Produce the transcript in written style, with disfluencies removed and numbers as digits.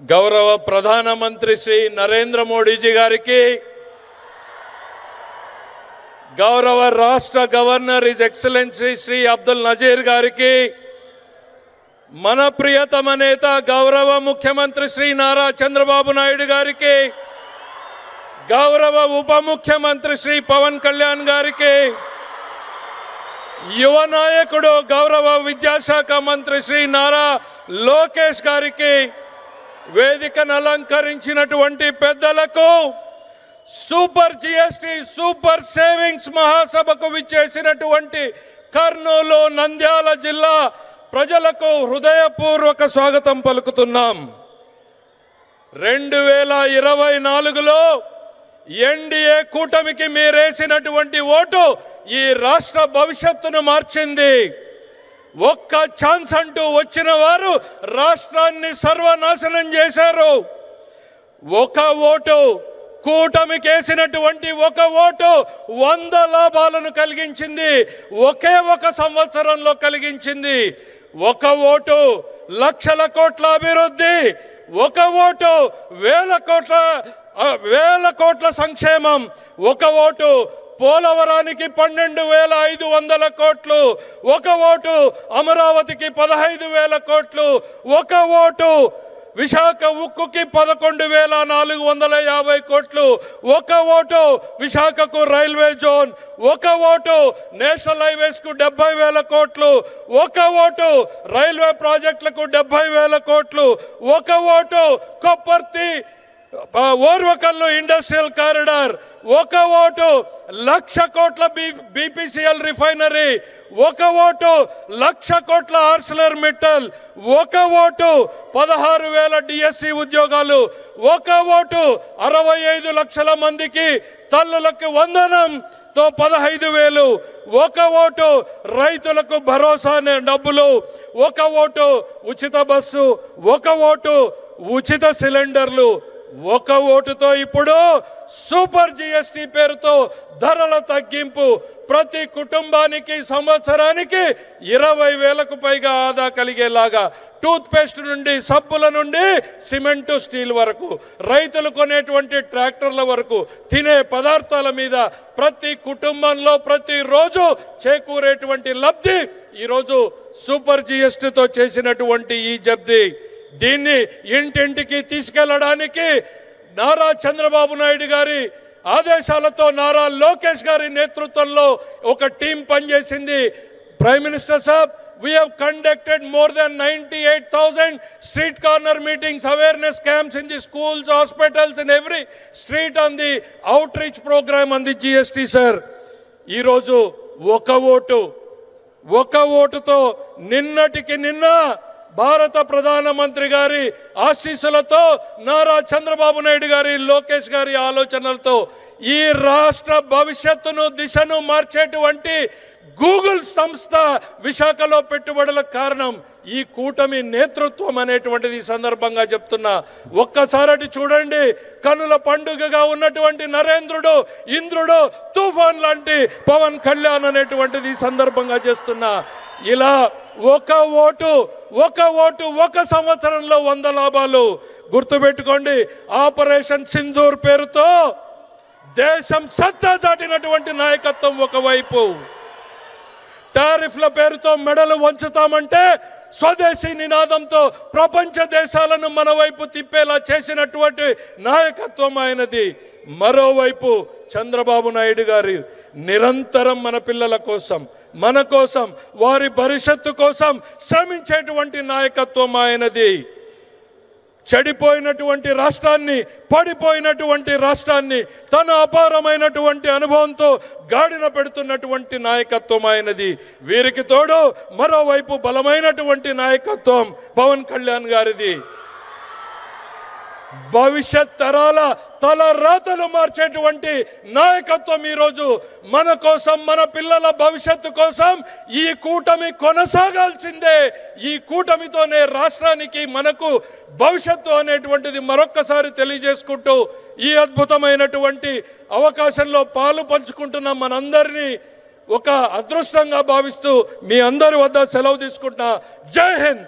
గౌరవ ప్రధానమంత్రి శ్రీ నరేంద్ర మోడీజీ గారికి, గౌరవ రాష్ట్ర governor his excellency Shri Abdul Nazir గారికి, మన ప్రియతమ నేత గౌరవ ముఖ్యమంత్రి శ్రీ నారా చంద్రబాబు నాయుడు గారికి, గౌరవ ఉప ముఖ్యమంత్రి శ్రీ పవన్ కళ్యాణ్ గారికి, యువ నాయకుడు గౌరవ విద్యాశాఖ మంత్రి శ్రీ నారా లోకేష్ గారికి, వేదికను అలంకరించినటువంటి పెద్దలకు, సూపర్ జిఎస్టి సూపర్ సేవింగ్స్ మహాసభకు విచ్చేసినటువంటి కర్నూలు నంద్యాల జిల్లా ప్రజలకు హృదయపూర్వక స్వాగతం పలుకుతున్నాం. 2024లో ఎన్డీఏ కూటమికి మీరేసినటువంటి ఓటు ఈ రాష్ట్ర భవిష్యత్తును మార్చింది. ఒక్క ఛాన్స్ అంటూ వచ్చిన వారు రాష్ట్రాన్ని సర్వనాశనం చేశారు. ఒక ఓటు, కూటమికి వేసినటువంటి ఒక ఓటు 100 లాభాలను కలిగించింది. ఒకే ఒక సంవత్సరంలో కలిగించింది. ఒక ఓటు లక్షల కోట్ల అభివృద్ధి, ఒక ఓటు వేల కోట్ల సంక్షేమం, ఒక ఓటు పోలవరానికి 12,500 కోట్లు, ఒక ఓటు అమరావతికి 15,000 కోట్లు, ఒక ఓటు విశాఖ ఉక్కుకి 11,450 కోట్లు, ఒక ఓటు విశాఖకు రైల్వే జోన్, ఒక ఓటు నేషనల్ హైవేస్ కు 70,000 కోట్లు, ఒక ఓటు రైల్వే ప్రాజెక్టులకు 70,000 కోట్లు, ఒక ఓటు కొప్పర్తి ఓర్వకల్లు ఇండస్ట్రియల్ కారిడార్, ఒక ఓటు 1,00,000 కోట్ల బీపీసీఎల్ రిఫైనరీ, ఒక ఓటు 1,00,000 కోట్ల ఆర్సిలర్ మిట్టల్, ఒక ఓటు 16,000 డిఎస్సి ఉద్యోగాలు, ఒక ఓటు 65 లక్షల మందికి తల్లులకు వందనంతో 15,000, ఒక ఓటు రైతులకు భరోసా డబ్బులు, ఒక ఓటు ఉచిత బస్సు, ఒక ఓటు ఉచిత సిలిండర్లు, ఒక ఓటుతో ఇప్పుడు సూపర్ జిఎస్టి పేరుతో ధరల తగ్గింపు, ప్రతి కుటుంబానికి సంవత్సరానికి 20,000కు పైగా ఆదా కలిగేలాగా, టూత్ పేస్ట్ నుండి సబ్బుల నుండి సిమెంటు స్టీల్ వరకు, రైతులు కొనేటువంటి ట్రాక్టర్ల వరకు, తినే పదార్థాల మీద ప్రతి కుటుంబంలో ప్రతిరోజు చేకూరేటువంటి లబ్ధి ఈరోజు సూపర్ జిఎస్టితో చేసినటువంటి ఈ జబ్ది. దీన్ని ఇంటింటికి తీసుకెళ్లడానికి నారా చంద్రబాబు నాయుడు గారి ఆదేశాలతో నారా లోకేష్ గారి నేతృత్వంలో ఒక టీం పనిచేసింది. Prime minister Saab, we have conducted more than 98,000 street corner meetings, awareness camps in the schools, hospitals, in every street on the outreach program on the GST, sir. ఈ రోజు ఒక ఓటుతో నిన్నటికి నిన్న భారత ప్రధానమంత్రి గారి ఆశీస్సులతో, నారా చంద్రబాబు నాయుడు గారి, లోకేష్ గారి ఆలోచనలతో ఈ రాష్ట్ర భవిష్యత్తును దిశను మార్చేటువంటి గూగుల్ సంస్థ విశాఖలో పెట్టుబడులకు కారణం ఈ కూటమి నేతృత్వం అనేటువంటిది ఈ సందర్భంగా చెప్తున్నా. ఒక్కసారి చూడండి, కనుల పండుగగా ఉన్నటువంటి నరేంద్రుడు, ఇంద్రుడు, తుఫాన్ లాంటి పవన్ కళ్యాణ్ అనేటువంటిది ఈ సందర్భంగా చేస్తున్నా. ఇలా ఒక ఓటు ఒక సంవత్సరంలో 100 లాభాలు. గుర్తుపెట్టుకోండి, ఆపరేషన్ సింధూర్ పేరుతో దేశం సత్తా చాటినటువంటి నాయకత్వం ఒకవైపు, టారిఫ్ల పేరుతో మెడలు వంచుతామంటే స్వదేశీ నినాదంతో ప్రపంచ దేశాలను మన వైపు తిప్పేలా చేసినటువంటి నాయకత్వం ఆయనది. మరోవైపు చంద్రబాబు నాయుడు గారి నిరంతరం మన పిల్లల కోసం, మన కోసం, వారి భవిష్యత్తు కోసం శ్రమించేటువంటి నాయకత్వం ఆయనది. చెడిపోయినటువంటి రాష్ట్రాన్ని, పడిపోయినటువంటి రాష్ట్రాన్ని తన అపారమైనటువంటి అనుభవంతో గాడిన పెడుతున్నటువంటి నాయకత్వం ఆయనది. వీరికి తోడు మరోవైపు బలమైనటువంటి నాయకత్వం పవన్ కళ్యాణ్ గారిది. భవిష్యత్ తరాల తల రాతలు మార్చేటువంటి నాయకత్వం ఈరోజు మన కోసం, మన పిల్లల భవిష్యత్తు కోసం ఈ కూటమి కొనసాగాల్సిందే. ఈ కూటమితోనే రాష్ట్రానికి, మనకు భవిష్యత్తు అనేటువంటిది మరొక్కసారి తెలియజేసుకుంటూ ఈ అద్భుతమైనటువంటి అవకాశంలో పాలు పంచుకుంటున్న మనందరినీ ఒక అదృష్టంగా భావిస్తూ మీ అందరి వద్ద సెలవు తీసుకుంటున్నా. జై హింద్.